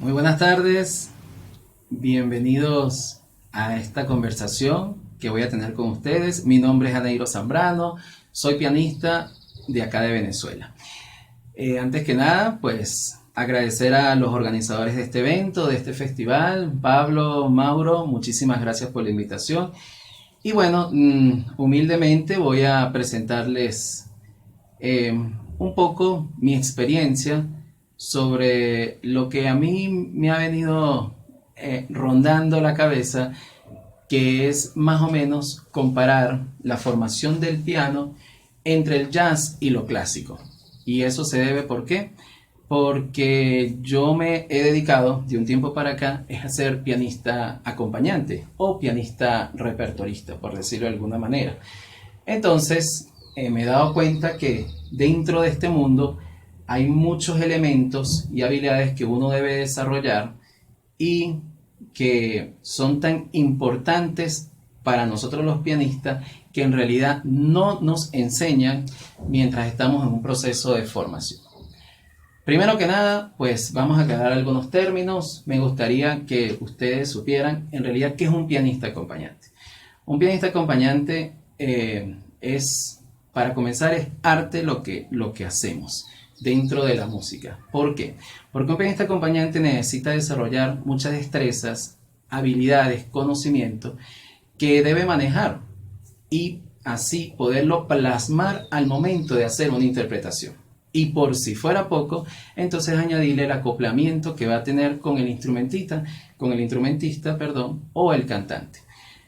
Muy buenas tardes, bienvenidos a esta conversación que voy a tener con ustedes. Mi nombre es Aneiro Zambrano, soy pianista de acá de Venezuela. Antes que nada, pues agradecer a los organizadores de este evento, de este festival, Pablo, Mauro, muchísimas gracias por la invitación. Y bueno, humildemente voy a presentarles un poco mi experiencia sobre lo que a mí me ha venido rondando la cabeza, que es más o menos comparar la formación del piano entre el jazz y lo clásico. Y eso se debe, ¿por qué? Porque yo me he dedicado de un tiempo para acá a ser pianista acompañante o pianista repertorista, por decirlo de alguna manera. Entonces, me he dado cuenta que dentro de este mundo hay muchos elementos y habilidades que uno debe desarrollar y que son tan importantes para nosotros los pianistas que en realidad no nos enseñan mientras estamos en un proceso de formación. Primero que nada, pues vamos a aclarar algunos términos. Me gustaría que ustedes supieran en realidad qué es un pianista acompañante. Un pianista acompañante para comenzar, es arte lo que hacemos dentro de la música. ¿Por qué? Porque un pianista acompañante necesita desarrollar muchas destrezas, habilidades, conocimientos que debe manejar y así poderlo plasmar al momento de hacer una interpretación. Y por si fuera poco, entonces añadirle el acoplamiento que va a tener con el instrumentista, o el cantante.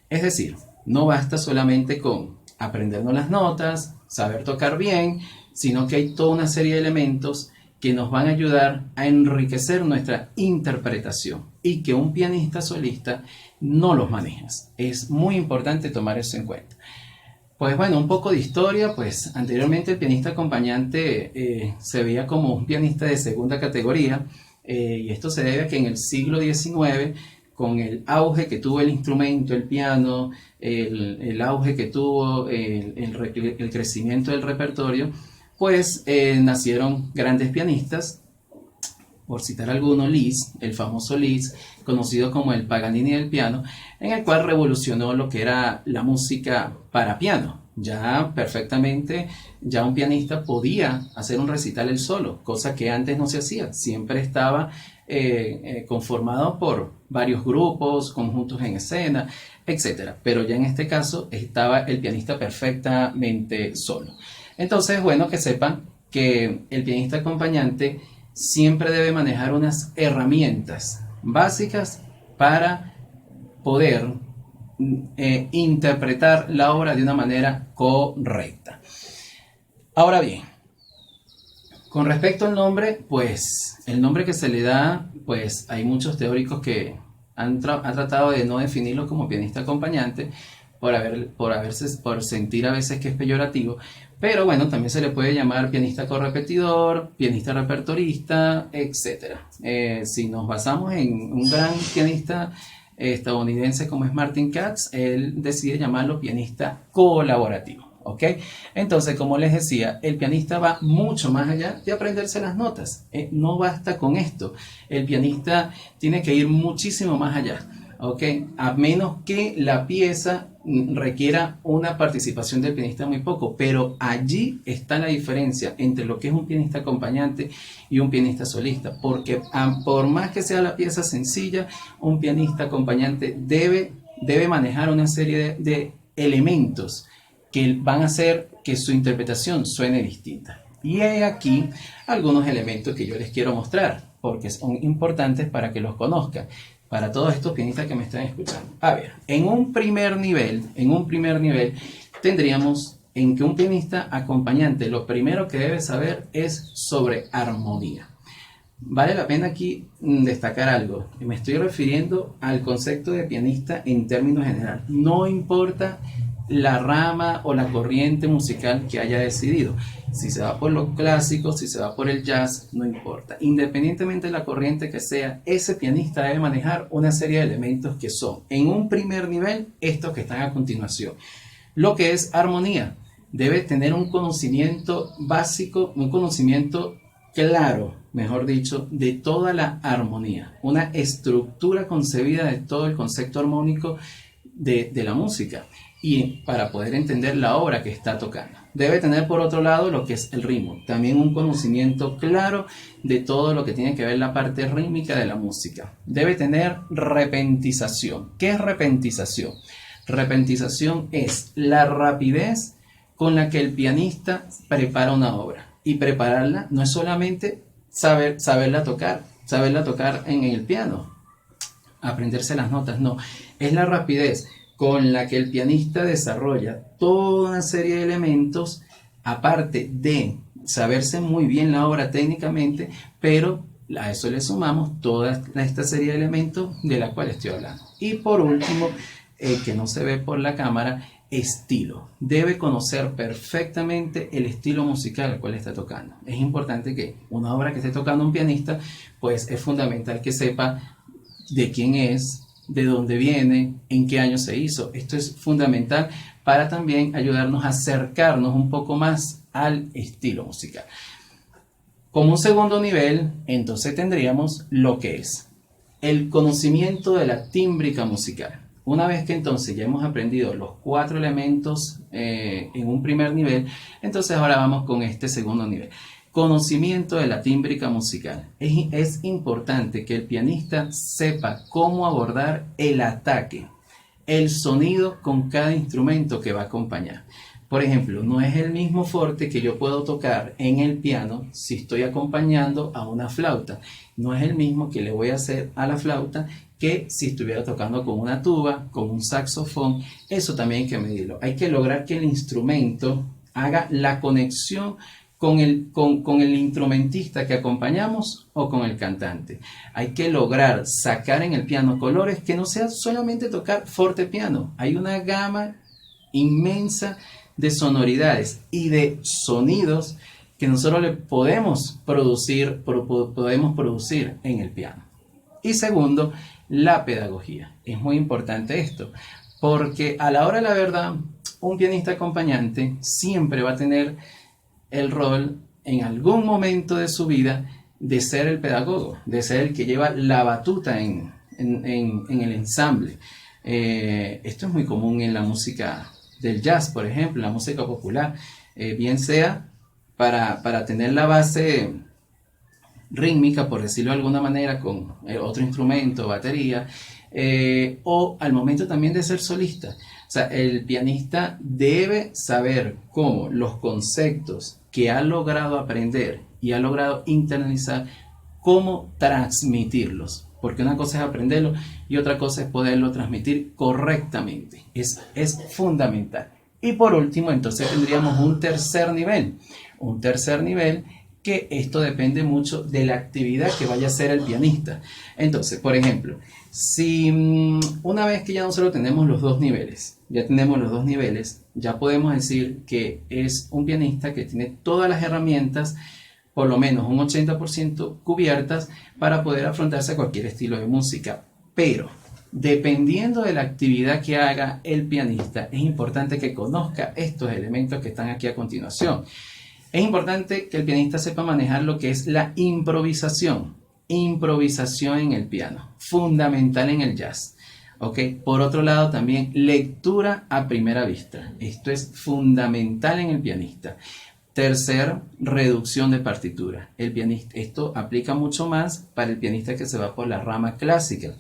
Es decir, no basta solamente con aprendernos las notas, saber tocar bien, sino que hay toda una serie de elementos que nos van a ayudar a enriquecer nuestra interpretación y que un pianista solista no los maneja. Es muy importante tomar eso en cuenta. Pues bueno, un poco de historia. Pues anteriormente el pianista acompañante se veía como un pianista de segunda categoría, y esto se debe a que en el siglo XIX, con el auge que tuvo el instrumento, el piano, el auge que tuvo el crecimiento del repertorio, pues nacieron grandes pianistas. Por citar algunos, Liszt, el famoso Liszt, conocido como el Paganini del piano, en el cual revolucionó lo que era la música para piano. Ya perfectamente, ya un pianista podía hacer un recital él solo, cosa que antes no se hacía. Siempre estaba conformado por varios grupos, conjuntos en escena, etc. Pero ya en este caso estaba el pianista perfectamente solo. Entonces, bueno, que sepan que el pianista acompañante siempre debe manejar unas herramientas básicas para poder interpretar la obra de una manera correcta. Ahora bien, con respecto al nombre, pues el nombre que se le da, pues hay muchos teóricos que han tratado de no definirlo como pianista acompañante por sentir a veces que es peyorativo. Pero bueno, también se le puede llamar pianista correpetidor, pianista repertorista, etc. Si nos basamos en un gran pianista estadounidense como es Martin Katz, él decide llamarlo pianista colaborativo. ¿Ok? Entonces, como les decía, el pianista va mucho más allá de aprenderse las notas. No basta con esto. El pianista tiene que ir muchísimo más allá. ¿Ok? A menos que la pieza requiera una participación del pianista muy poco, pero allí está la diferencia entre lo que es un pianista acompañante y un pianista solista, porque por más que sea la pieza sencilla, un pianista acompañante debe manejar una serie de elementos que van a hacer que su interpretación suene distinta. Y he aquí algunos elementos que yo les quiero mostrar, porque son importantes para que los conozcan, para todos estos pianistas que me están escuchando. A ver, en un primer nivel, tendríamos en que un pianista acompañante lo primero que debe saber es sobre armonía. Vale la pena aquí destacar algo. Me estoy refiriendo al concepto de pianista en términos general. No importa la rama o la corriente musical que haya decidido. Si se va por lo clásico, si se va por el jazz, no importa. Independientemente de la corriente que sea, ese pianista debe manejar una serie de elementos que son, en un primer nivel, estos que están a continuación. Lo que es armonía. Debe tener un conocimiento básico, un conocimiento claro, mejor dicho, de toda la armonía, una estructura concebida de todo el concepto armónico de la música y para poder entender la obra que está tocando. Debe tener por otro lado lo que es el ritmo, también un conocimiento claro de todo lo que tiene que ver la parte rítmica de la música. Debe tener repentización. ¿Qué es repentización? Repentización es la rapidez con la que el pianista prepara una obra. Y prepararla no es solamente saberla tocar en el piano, aprenderse las notas, no, es la rapidez con la que el pianista desarrolla toda una serie de elementos, aparte de saberse muy bien la obra técnicamente, pero a eso le sumamos toda esta serie de elementos de la cual estoy hablando. Y por último, que no se ve por la cámara, estilo. Debe conocer perfectamente el estilo musical al cual está tocando. Es importante que una obra que esté tocando un pianista, pues es fundamental que sepa de quién es, de dónde viene, en qué año se hizo. Esto es fundamental para también ayudarnos a acercarnos un poco más al estilo musical. Como un segundo nivel, entonces tendríamos lo que es el conocimiento de la tímbrica musical. Una vez que entonces ya hemos aprendido los 4 elementos en un primer nivel, entonces ahora vamos con este segundo nivel. Conocimiento de la tímbrica musical. Es importante que el pianista sepa cómo abordar el ataque, el sonido con cada instrumento que va a acompañar. Por ejemplo, no es el mismo forte que yo puedo tocar en el piano si estoy acompañando a una flauta. No es el mismo que le voy a hacer a la flauta que si estuviera tocando con una tuba, con un saxofón. Eso también hay que medirlo. Hay que lograr que el instrumento haga la conexión con el instrumentista que acompañamos o con el cantante. Hay que lograr sacar en el piano colores que no sea solamente tocar fortepiano. Hay una gama inmensa de sonoridades y de sonidos que nosotros le podemos producir en el piano. Y segundo, la pedagogía. Es muy importante esto, porque a la hora de la verdad, un pianista acompañante siempre va a tener el rol en algún momento de su vida de ser el pedagogo, de ser el que lleva la batuta en el ensamble. Esto es muy común en la música del jazz, por ejemplo, la música popular, bien sea para tener la base rítmica, por decirlo de alguna manera, con otro instrumento, batería, o al momento también de ser solista. O sea, el pianista debe saber cómo los conceptos que ha logrado aprender y ha logrado internalizar, cómo transmitirlos. Porque una cosa es aprenderlo y otra cosa es poderlo transmitir correctamente. Es fundamental. Y por último, entonces tendríamos un tercer nivel. Un tercer nivel que esto depende mucho de la actividad que vaya a hacer el pianista. Entonces, por ejemplo, si una vez que ya nosotros tenemos los dos niveles, ya podemos decir que es un pianista que tiene todas las herramientas, por lo menos un 80% cubiertas para poder afrontarse a cualquier estilo de música. Pero, dependiendo de la actividad que haga el pianista, es importante que conozca estos elementos que están aquí a continuación. Es importante que el pianista sepa manejar lo que es la improvisación. Improvisación en el piano, fundamental en el jazz. ¿Okay? Por otro lado, también lectura a primera vista. Esto es fundamental en el pianista. Tercer, reducción de partitura. Esto aplica mucho más para el pianista que se va por la rama clásica.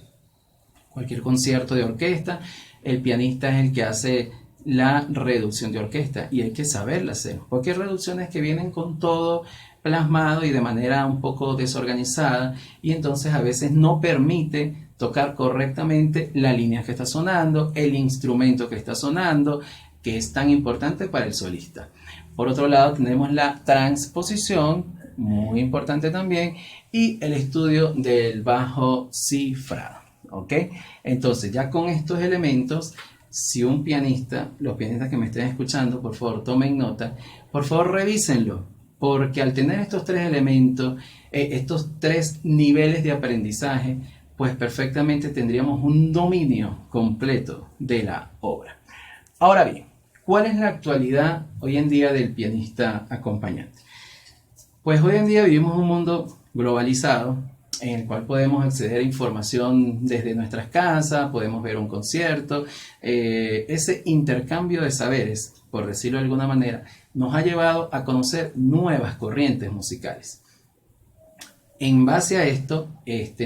Cualquier concierto de orquesta, el pianista es el que hace la reducción de orquesta y hay que saberla hacer, porque hay reducciones que vienen con todo plasmado y de manera un poco desorganizada y entonces a veces no permite tocar correctamente la línea que está sonando, el instrumento que está sonando, que es tan importante para el solista. Por otro lado tenemos la transposición, muy importante también, y el estudio del bajo cifrado. ¿Ok? Entonces ya con estos elementos, si un pianista, los pianistas que me estén escuchando, por favor tomen nota, por favor revísenlo, porque al tener estos tres elementos, estos tres niveles de aprendizaje, pues perfectamente tendríamos un dominio completo de la obra. Ahora bien, ¿cuál es la actualidad hoy en día del pianista acompañante? Pues hoy en día vivimos un mundo globalizado en el cual podemos acceder a información desde nuestras casas, podemos ver un concierto. Ese intercambio de saberes, por decirlo de alguna manera, nos ha llevado a conocer nuevas corrientes musicales. En base a esto,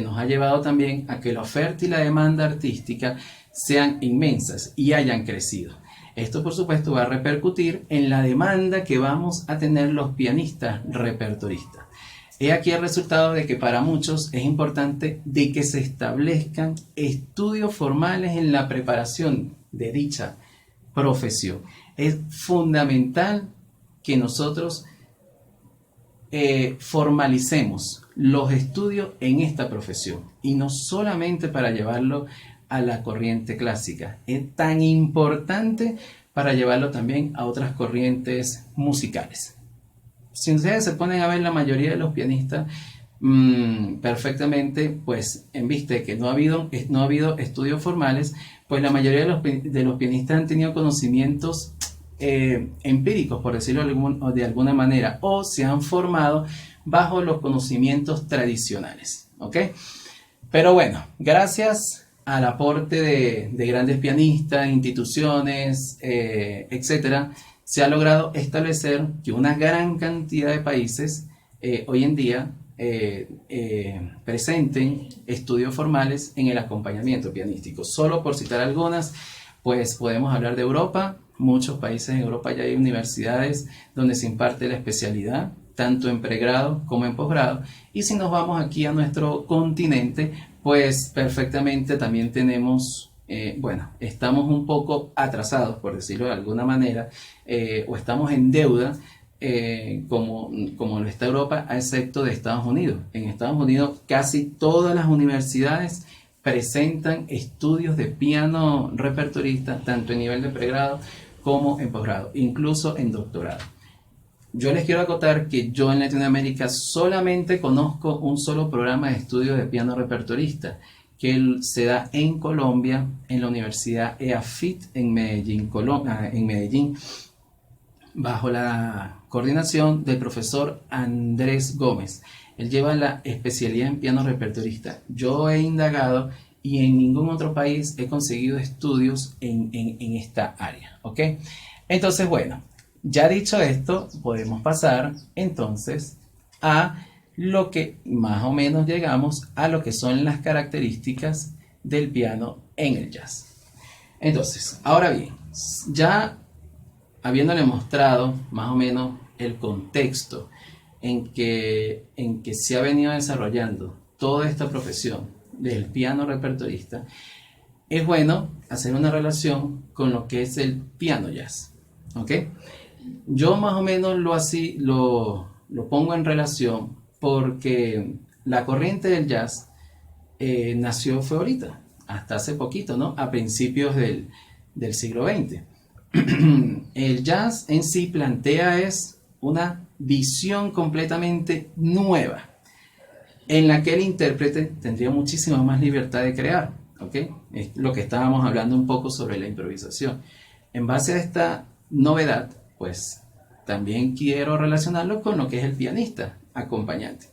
nos ha llevado también a que la oferta y la demanda artística sean inmensas y hayan crecido. Esto, por supuesto, va a repercutir en la demanda que vamos a tener los pianistas repertoristas. He aquí el resultado de que para muchos es importante de que se establezcan estudios formales en la preparación de dicha profesión. Es fundamental que nosotros formalicemos los estudios en esta profesión y no solamente para llevarlo a la corriente clásica, es tan importante para llevarlo también a otras corrientes musicales. Si ustedes se ponen a ver, la mayoría de los pianistas perfectamente, pues en vista de que no ha habido estudios formales, pues la mayoría de los pianistas han tenido conocimientos empíricos, por decirlo de alguna manera, o se han formado bajo los conocimientos tradicionales, ¿ok? Pero bueno, gracias al aporte de grandes pianistas, instituciones, etcétera, se ha logrado establecer que una gran cantidad de países hoy en día presenten estudios formales en el acompañamiento pianístico. Solo por citar algunas, pues podemos hablar de Europa. Muchos países en Europa ya hay universidades donde se imparte la especialidad, tanto en pregrado como en posgrado. Y si nos vamos aquí a nuestro continente, pues perfectamente también tenemos, estamos un poco atrasados, por decirlo de alguna manera, o estamos en deuda, como lo está Europa, a excepto de Estados Unidos. En Estados Unidos casi todas las universidades presentan estudios de piano repertorista, tanto en nivel de pregrado como en posgrado, incluso en doctorado. Yo les quiero acotar que yo en Latinoamérica solamente conozco un solo programa de estudio de piano repertorista, que se da en Colombia, en la Universidad EAFIT en Medellín, bajo la coordinación del profesor Andrés Gómez. Él lleva la especialidad en piano repertorista. Yo he indagado y en ningún otro país he conseguido estudios en esta área, ¿ok? Entonces, bueno, ya dicho esto, podemos pasar entonces a lo que más o menos llegamos a lo que son las características del piano en el jazz. Entonces, ahora bien, ya habiéndole mostrado más o menos el contexto en que se ha venido desarrollando toda esta profesión del piano repertorista, es bueno hacer una relación con lo que es el piano jazz, ¿ok? Yo más o menos lo pongo en relación porque la corriente del jazz fue ahorita, hasta hace poquito, ¿no? A principios del siglo XX. El jazz en sí plantea una visión completamente nueva, en la que el intérprete tendría muchísima más libertad de crear, ¿ok? Es lo que estábamos hablando un poco sobre la improvisación. En base a esta novedad, pues también quiero relacionarlo con lo que es el pianista acompañante.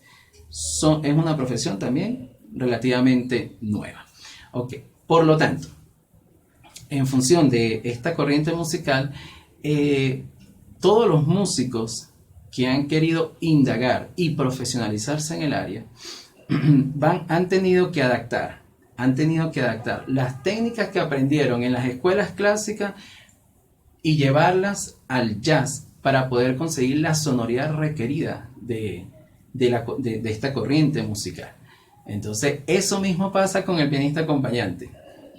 Es una profesión también relativamente nueva, ¿ok? Por lo tanto, en función de esta corriente musical, todos los músicos que han querido indagar y profesionalizarse en el área han tenido que adaptar las técnicas que aprendieron en las escuelas clásicas y llevarlas al jazz para poder conseguir la sonoridad requerida de esta corriente musical. Entonces, eso mismo pasa con el pianista acompañante.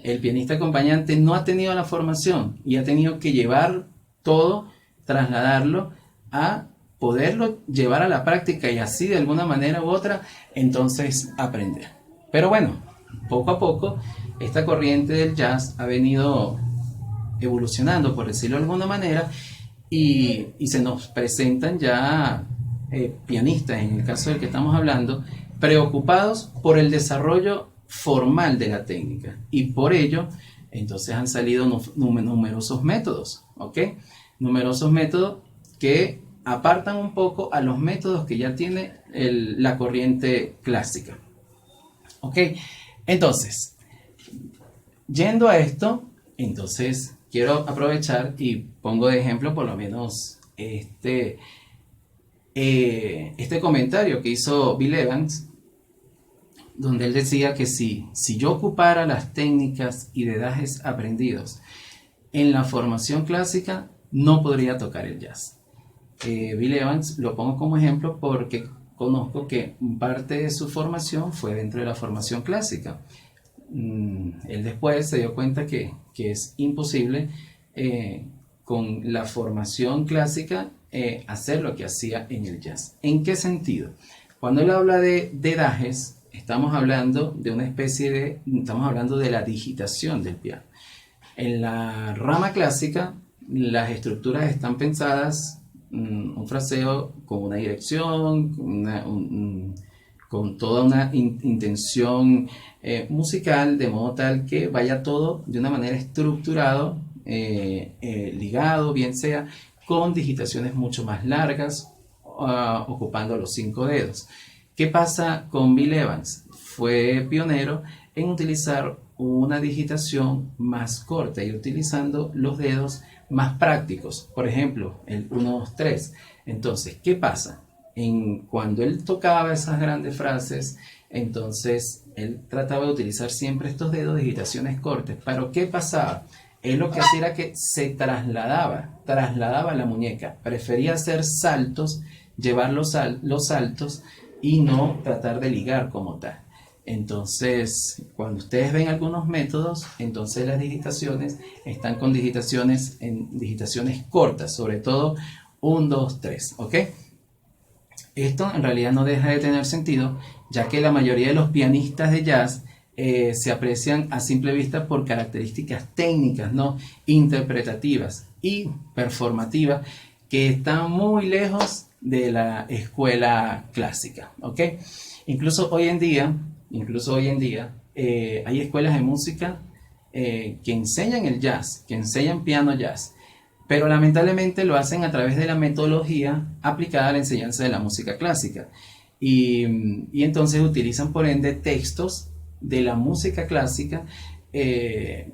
El pianista acompañante no ha tenido la formación y ha tenido que llevar todo, trasladarlo a poderlo llevar a la práctica y así de alguna manera u otra entonces aprender. Pero bueno, poco a poco esta corriente del jazz ha venido evolucionando, por decirlo de alguna manera, y se nos presentan ya pianistas, en el caso del que estamos hablando, preocupados por el desarrollo formal de la técnica, y por ello entonces han salido numerosos métodos, ¿ok? Numerosos métodos que apartan un poco a los métodos que ya tiene la corriente clásica. ¿Ok? Entonces, yendo a esto, entonces quiero aprovechar y pongo de ejemplo por lo menos este comentario que hizo Bill Evans, donde él decía que si yo ocupara las técnicas y dedajes aprendidos en la formación clásica, no podría tocar el jazz. Bill Evans lo pongo como ejemplo porque conozco que parte de su formación fue dentro de la formación clásica. Él después se dio cuenta que es imposible con la formación clásica hacer lo que hacía en el jazz. ¿En qué sentido? Cuando él habla de dedajes, estamos hablando de la digitación del piano. En la rama clásica, las estructuras están pensadas, un fraseo con una dirección, con toda una intención musical, de modo tal que vaya todo de una manera estructurado, ligado, bien sea con digitaciones mucho más largas, ocupando los 5 dedos. ¿Qué pasa con Bill Evans? Fue pionero en utilizar una digitación más corta y utilizando los dedos más prácticos, por ejemplo, el 1, 2, 3. Entonces, ¿qué pasa? Cuando él tocaba esas grandes frases, entonces él trataba de utilizar siempre estos dedos de digitaciones cortas. ¿Pero qué pasaba? Él lo que hacía era que se trasladaba la muñeca, prefería hacer saltos, llevar los saltos y no tratar de ligar como tal. Entonces, cuando ustedes ven algunos métodos, entonces las digitaciones están con digitaciones cortas, sobre todo 1, 2, 3, ¿ok? Esto en realidad no deja de tener sentido, ya que la mayoría de los pianistas de jazz se aprecian a simple vista por características técnicas, ¿no? Interpretativas y performativas, que están muy lejos de la escuela clásica, ¿ok? Incluso hoy en día hay escuelas de música que enseñan el jazz, que enseñan piano jazz, pero lamentablemente lo hacen a través de la metodología aplicada a la enseñanza de la música clásica. Y entonces utilizan por ende textos de la música clásica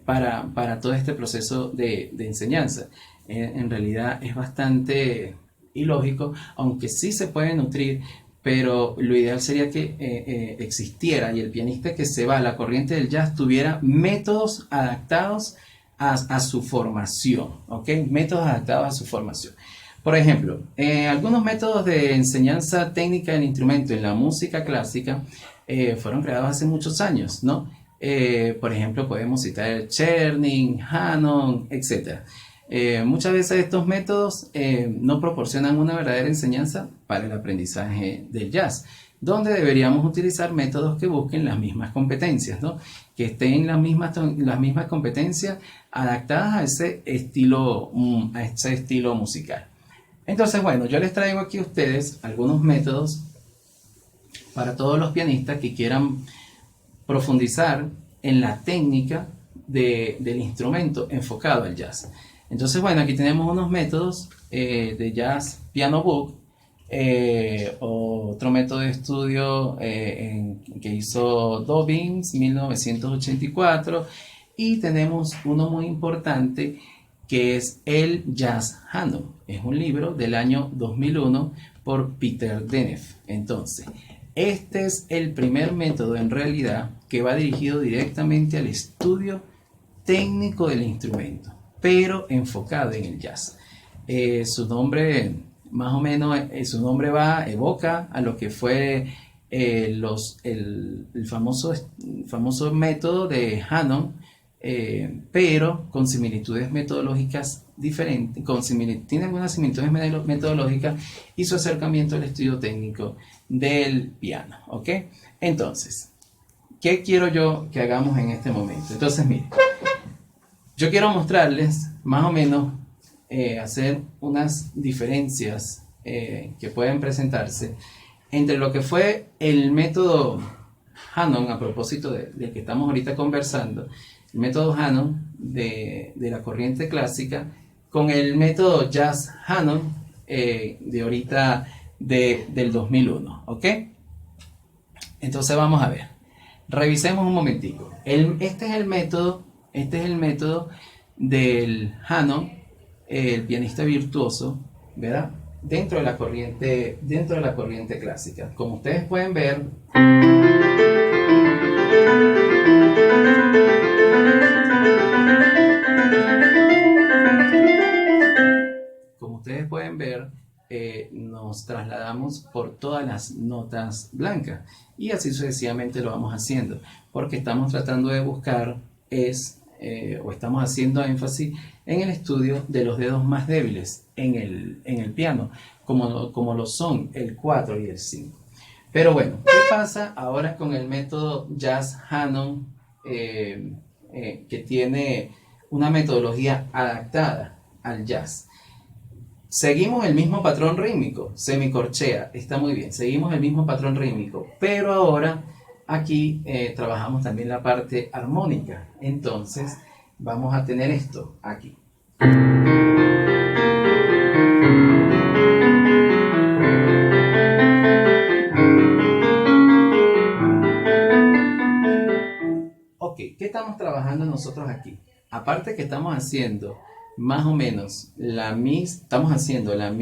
para todo este proceso de enseñanza. En realidad es bastante ilógico, aunque sí se puede nutrir, pero lo ideal sería que existiera y el pianista que se va a la corriente del jazz tuviera métodos adaptados a su formación, ¿ok? Métodos adaptados a su formación. Por ejemplo, algunos métodos de enseñanza técnica del instrumento en la música clásica fueron creados hace muchos años, ¿no? Por ejemplo, podemos citar Czerny, Hanon, etc. Muchas veces estos métodos no proporcionan una verdadera enseñanza para el aprendizaje del jazz, donde deberíamos utilizar métodos que busquen las mismas competencias, ¿no? Que estén las mismas competencias adaptadas a ese estilo musical. Entonces, bueno, yo les traigo aquí a ustedes algunos métodos para todos los pianistas que quieran profundizar en la técnica del instrumento enfocado al jazz. Entonces, bueno, aquí tenemos unos métodos de Jazz Piano Book, otro método de estudio que hizo Dobbins, 1984, y tenemos uno muy importante que es el Jazz Hanon. Es un libro del año 2001 por Peter Denef. Entonces, este es el primer método en realidad que va dirigido directamente al estudio técnico del instrumento, pero enfocado en el jazz. Su nombre, más o menos, evoca a lo que fue el famoso método de Hanon, pero con similitudes metodológicas diferentes, tiene algunas similitudes metodológicas y su acercamiento al estudio técnico del piano, ¿ok? Entonces, ¿qué quiero yo que hagamos en este momento? Entonces, miren, yo quiero mostrarles más o menos, hacer unas diferencias que pueden presentarse entre lo que fue el método Hanon, a propósito del que estamos ahorita conversando, el método Hanon de la corriente clásica, con el método Jazz Hanon de ahorita del 2001, ¿ok? Entonces vamos a ver, revisemos un momentico. Este es el método del Hanon, el pianista virtuoso, ¿verdad? Dentro de la corriente clásica. Como ustedes pueden ver, nos trasladamos por todas las notas blancas y así sucesivamente lo vamos haciendo, porque estamos tratando de buscar o estamos haciendo énfasis en el estudio de los dedos más débiles en el piano, como lo son el 4 y el 5. Pero bueno, ¿qué pasa ahora con el método Jazz Hanon, que tiene una metodología adaptada al jazz? Seguimos el mismo patrón rítmico, semicorchea, está muy bien, seguimos el mismo patrón rítmico, pero ahora aquí trabajamos también la parte armónica. Entonces vamos a tener esto aquí. Ok, ¿qué estamos trabajando nosotros aquí? Aparte que estamos haciendo más o menos estamos haciendo el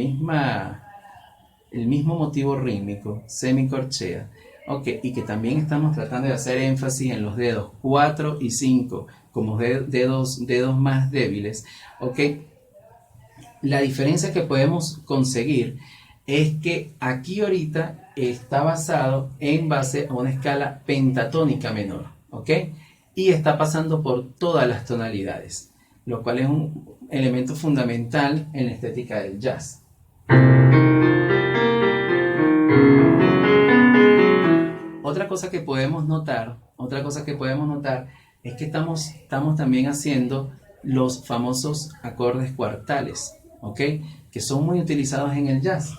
mismo motivo rítmico, semicorchea, ok, y que también estamos tratando de hacer énfasis en los dedos 4 y 5 como dedos más débiles, ok. La diferencia que podemos conseguir es que aquí ahorita está basado en base a una escala pentatónica menor, ok, y está pasando por todas las tonalidades, lo cual es un elemento fundamental en la estética del jazz. Otra cosa que podemos notar es que estamos también haciendo los famosos acordes cuartales, ¿ok? Que son muy utilizados en el jazz.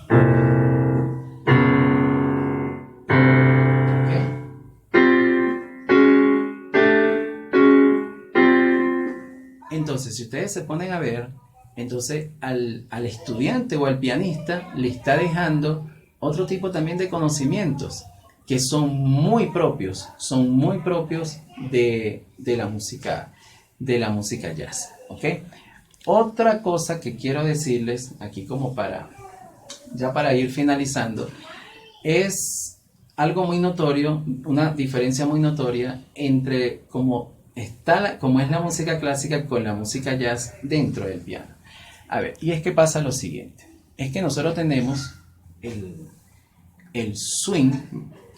Entonces, si ustedes se ponen a ver, entonces al estudiante o al pianista le está dejando otro tipo también de conocimientos que son muy propios de la música jazz, ¿ok? Otra cosa que quiero decirles aquí como para ir finalizando, es algo muy notorio, una diferencia muy notoria entre cómo es la música clásica con la música jazz dentro del piano. A ver, y es que pasa lo siguiente, es que nosotros tenemos el swing,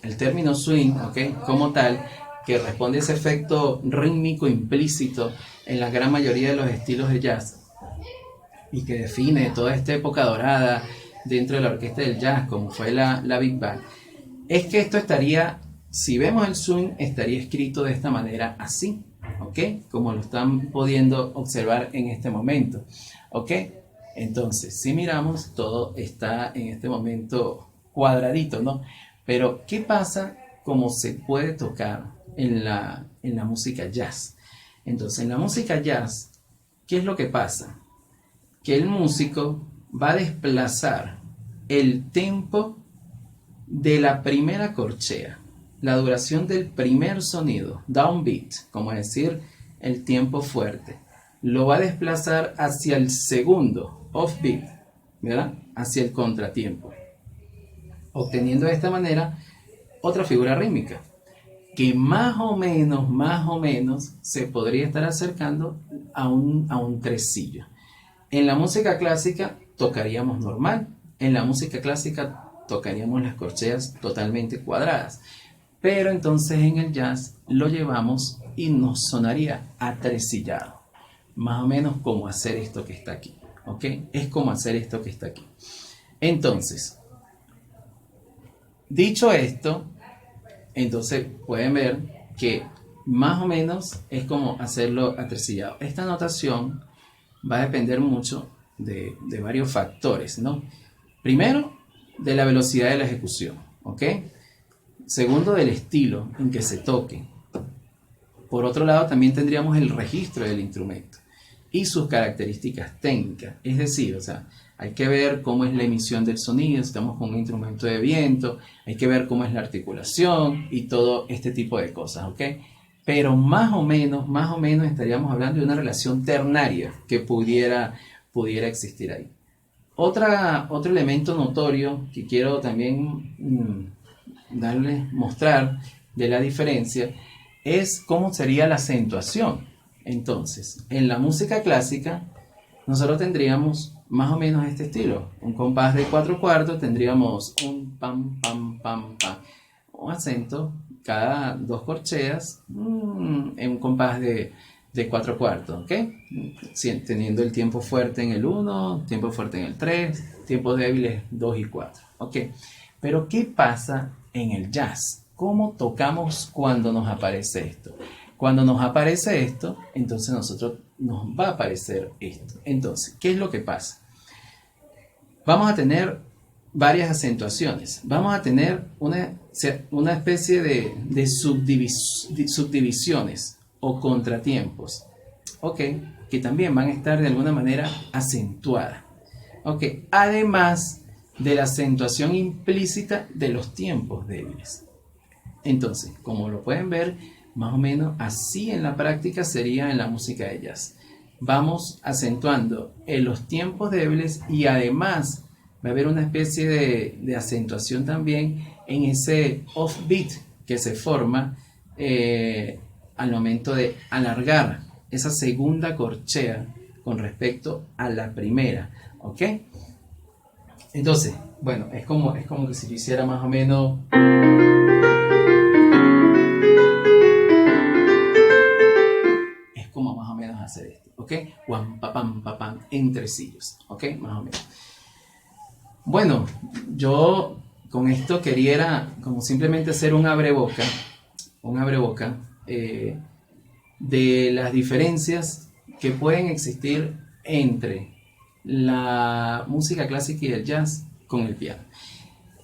el término swing, ¿ok? Como tal, que responde a ese efecto rítmico implícito en la gran mayoría de los estilos de jazz y que define toda esta época dorada dentro de la orquesta del jazz, como fue la Big Band. Es que esto estaría, si vemos el swing, estaría escrito de esta manera así, ¿ok? Como lo están pudiendo observar en este momento, ¿ok? Entonces, si miramos, todo está en este momento cuadradito, ¿no? Pero, ¿qué pasa como se puede tocar en la música jazz? Entonces, en la música jazz, ¿qué es lo que pasa? Que el músico va a desplazar el tempo de la primera corchea, la duración del primer sonido, downbeat, como decir el tiempo fuerte, lo va a desplazar hacia el segundo, offbeat, ¿verdad? Hacia el contratiempo, obteniendo de esta manera otra figura rítmica que más o menos se podría estar acercando a un tresillo. En la música clásica tocaríamos normal, en la música clásica tocaríamos las corcheas totalmente cuadradas, pero entonces en el jazz lo llevamos y nos sonaría atresillado, más o menos como hacer esto que está aquí, ¿ok? Es como hacer esto que está aquí. Entonces, dicho esto, entonces pueden ver que más o menos es como hacerlo atresillado. Esta notación va a depender mucho de varios factores, ¿no? Primero, de la velocidad de la ejecución, ¿ok? Segundo, del estilo en que se toque. Por otro lado, también tendríamos el registro del instrumento y sus características técnicas. Es decir, o sea, Hay que ver cómo es la emisión del sonido, si estamos con un instrumento de viento, hay que ver cómo es la articulación y todo este tipo de cosas, ¿ok? Pero más o menos estaríamos hablando de una relación ternaria que pudiera existir ahí. Otro elemento notorio que quiero también mostrar de la diferencia es cómo sería la acentuación. Entonces, en la música clásica, nosotros tendríamos más o menos este estilo. Un compás de 4/4, tendríamos un pam, pam, pam, pam. Un acento cada 2 corcheas en un compás de 4/4, ¿ok? Teniendo el tiempo fuerte en el 1, tiempo fuerte en el 3, tiempos débiles 2 y 4, ¿ok? Pero ¿qué pasa en el jazz? ¿Cómo tocamos cuando nos aparece esto? Cuando nos aparece esto, entonces nos va a aparecer esto. Entonces, ¿qué es lo que pasa? Vamos a tener varias acentuaciones. Vamos a tener una especie de subdivisiones o contratiempos, ¿ok? Que también van a estar de alguna manera acentuadas, ¿ok? Además de la acentuación implícita de los tiempos débiles. Entonces, como lo pueden ver, más o menos así en la práctica sería en la música de jazz. Vamos acentuando en los tiempos débiles y además va a haber una especie de acentuación también en ese offbeat que se forma al momento de alargar esa segunda corchea con respecto a la primera, ¿ok? Entonces, bueno, es como que si yo hiciera más o menos... Es como más o menos hacer esto, ¿ok? Guam, papam, papam, en tresillos, ¿ok? Más o menos. Bueno, yo con esto quería como simplemente hacer un abreboca de las diferencias que pueden existir entre la música clásica y el jazz con el piano.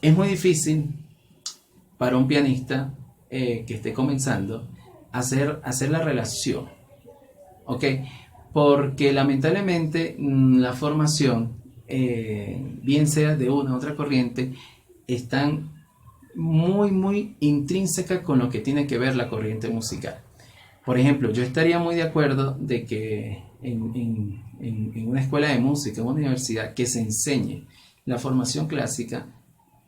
Es muy difícil para un pianista que esté comenzando hacer la relación, ¿ok? Porque lamentablemente la formación, bien sea de una u otra corriente, están muy intrínseca con lo que tiene que ver la corriente musical. Por ejemplo, yo estaría muy de acuerdo de que en una escuela de música, en una universidad, que se enseñe la formación clásica,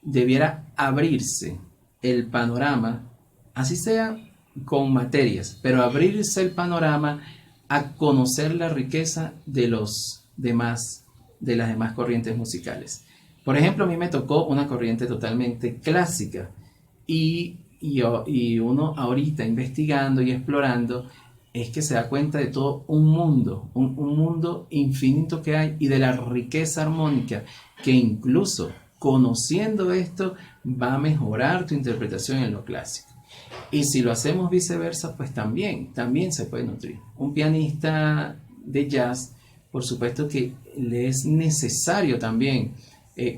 debiera abrirse el panorama, así sea con materias, pero abrirse el panorama a conocer la riqueza de las demás corrientes musicales. Por ejemplo, a mí me tocó una corriente totalmente clásica y uno ahorita investigando y explorando es que se da cuenta de todo un mundo infinito que hay y de la riqueza armónica que incluso conociendo esto va a mejorar tu interpretación en lo clásico. Y si lo hacemos viceversa, pues también se puede nutrir. Un pianista de jazz, por supuesto que le es necesario también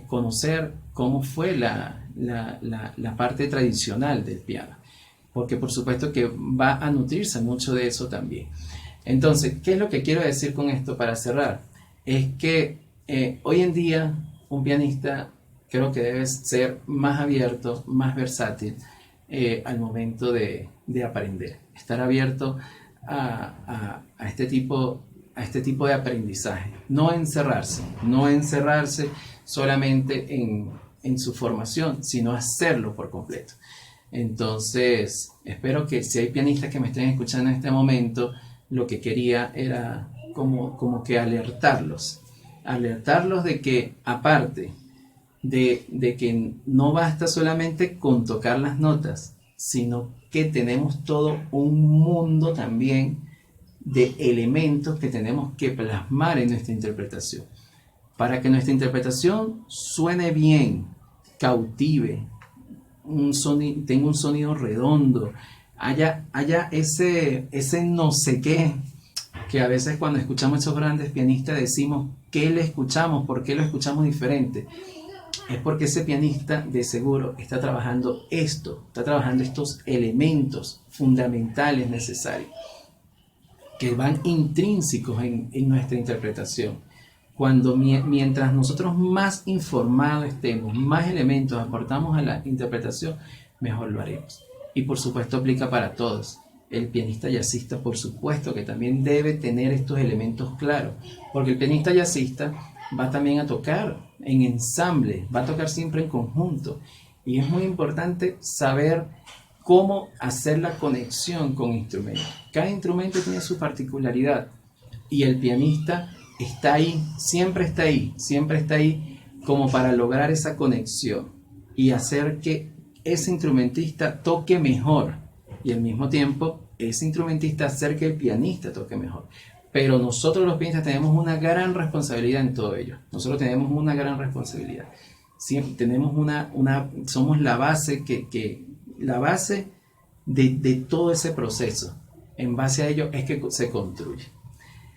conocer cómo fue la parte tradicional del piano, porque por supuesto que va a nutrirse mucho de eso también. Entonces, ¿qué es lo que quiero decir con esto para cerrar? Es que hoy en día un pianista creo que debe ser más abierto, más versátil al momento de aprender, estar abierto a este tipo de aprendizaje, no encerrarse solamente en su formación, sino hacerlo por completo. Entonces, espero que si hay pianistas que me estén escuchando en este momento, lo que quería era como que alertarlos de que aparte de que no basta solamente con tocar las notas, sino que tenemos todo un mundo también de elementos que tenemos que plasmar en nuestra interpretación. Para que nuestra interpretación suene bien, cautive, tenga un sonido redondo, haya ese no sé qué, que a veces cuando escuchamos a esos grandes pianistas decimos, ¿qué le escuchamos? ¿Por qué lo escuchamos diferente? Es porque ese pianista de seguro está trabajando estos elementos fundamentales necesarios que van intrínsecos en nuestra interpretación. mientras nosotros más informados estemos, más elementos aportamos a la interpretación, mejor lo haremos. Y por supuesto aplica para todos. El pianista jazzista, por supuesto, que también debe tener estos elementos claros, porque el pianista jazzista va también a tocar en ensamble, va a tocar siempre en conjunto. Y es muy importante saber cómo hacer la conexión con instrumentos. Cada instrumento tiene su particularidad y el pianista está ahí, siempre está ahí como para lograr esa conexión y hacer que ese instrumentista toque mejor y al mismo tiempo ese instrumentista hacer que el pianista toque mejor. Pero nosotros los pianistas tenemos una gran responsabilidad en todo ello. Nosotros tenemos una gran responsabilidad. Siempre tenemos somos la base la base de todo ese proceso. En base a ello es que se construye.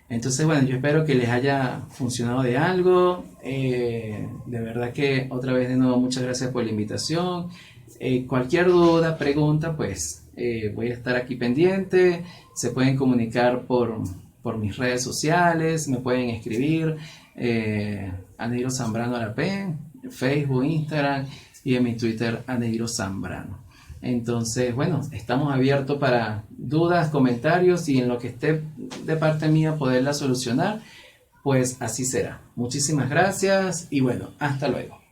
Entonces, bueno, yo espero que les haya funcionado de algo. De verdad que otra vez de nuevo muchas gracias por la invitación. Cualquier duda, pregunta, pues voy a estar aquí pendiente. Se pueden comunicar por mis redes sociales, me pueden escribir Aneiro Zambrano Arapén, Facebook, Instagram y en mi Twitter Aneiro Zambrano. Entonces, bueno, estamos abiertos para dudas, comentarios y en lo que esté de parte mía poderla solucionar, pues así será. Muchísimas gracias y bueno, hasta luego.